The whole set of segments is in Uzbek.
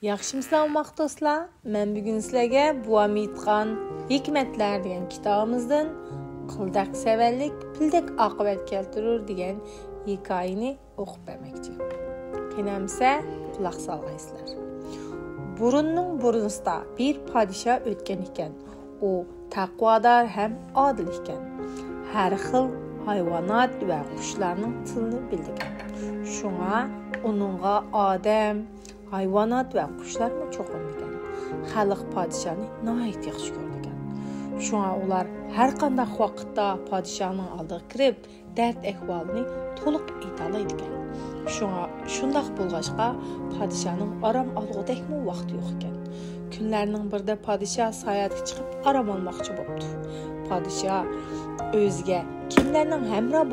Yaxshimisiz do'stlar? Men bugun sizlarga Buvam aytgan hikmatlar degan kitobimizdan qildaq savallik pildek oqibat keltirur degan hikoyani o'qib bermoqchi. Qinamsa quloq solgaysizlar. Burunning burunida bir podshoh o'tgan ekan. U taqvodor ham odil ekan. Har xil hayvonot va qushlarning tilini bilgan. Shunga uningga odam, hayvonot va qushlar mı çok olmagan. Xalq podshohni nihoyat yaxshi ko'rgan. Shunga ular har qanday vaqtda podshohning oldiga kirib, dard ahvolini to'liq ayta oladigan. Shunga shundaq bo'lg'achqa podshohning orom olg'udakmi vaqti yo'q ekan. Kunlarning birida podshoh sayohatga chiqib orom olmoqchi bo'ldi. Podshoh o'ziga kimlarning hamroh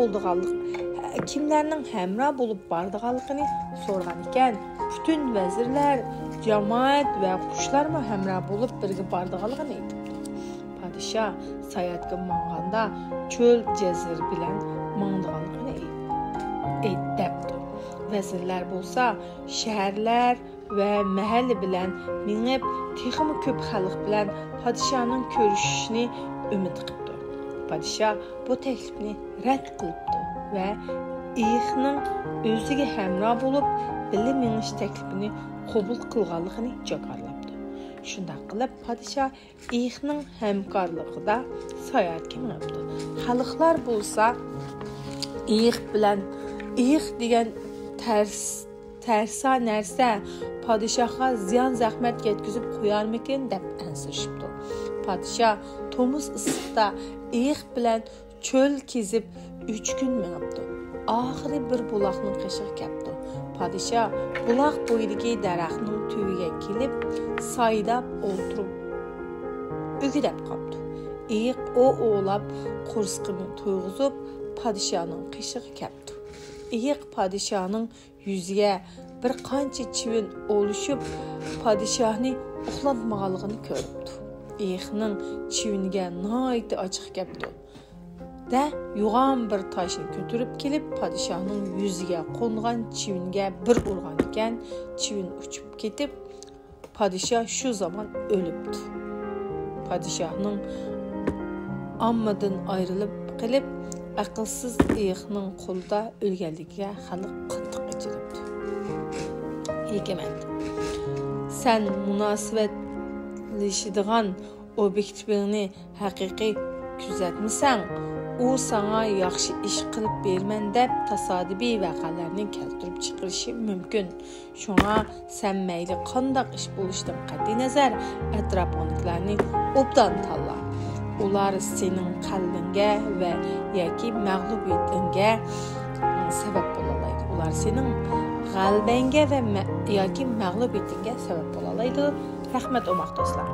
bo'lib bordiganligini so'ragan ekan. Bütün vezirler, cemaat ve kuşlar mı hemrah bulup birge bardıqalıqını aytibdi. Padişah sayohatga manganda çöl cezir bilen mangdıqalıqını aytibdi. Vezirler bolsa şehirler ve mahalle bilen minib texmi köp xalq bilen padişahның görüşüşünü ümid qilibdi. Padişah bu teklifni rad qilibdi ve İyixning o'ziga hamroh bo'lib bilim minish taklifini qabul qilganligini jakarlabdi. Shunday qilib podshoh İyixning hamkorligida sayohatga minibdi. Xalqlar bo'lsa İyix degan tarsa narsa podshohga ziyon zahmat yetkazib qo'yarmikin deb ansirishibdi. Podshoh tomuz issiqda İyix bilan cho'l kezib 3 kun minibdi. Ahiri bir bulaqning qishig'i kelibdi. Podshoh bulaq bo'yidagi daraxtning tubiga kelib, saydab o'tirib o'gidab qoldi. İyiq o'lab qo'rsqini to'yg'izib, podshohning qishig'i kelibdi. İyiq podshohning yuziga bir qancha chivin olishib, podshohni uxlatmaganligini ko'ribdi. İyiqning chiviniga nihoyat ochiq kelibdi. Da yo'g'on bir toshni ko'tarib kelib podshohning yuziga qo'ngan chivinga bir urgan ekan, chivin uchib ketib, podshoh shu zamon o'libdi. Podshohning ommadan ayrilib qilib, aqlsiz İyiqning qo'lida o'lganligiga xalq qattiq ichiribdi. Hikmat. Sen munosabatlashadigan obyektivni haqiqiy kuzatmisan, u sana yaxshi ish qilib berman deb tasodifiy voqealarni keltirib chiqarishi mumkin. Shunga sen mayli qanday ish bo'lishidan qat'iy nazar atrofdagilarni obdan tanla. Ular sening qalbingga va yoki mag'lubiyatingga sabab bo'lalaydi. Ular sening g'alabangga va yoki mag'lubiyatingga sabab bo'lalaydi. Rahmat do'stlar.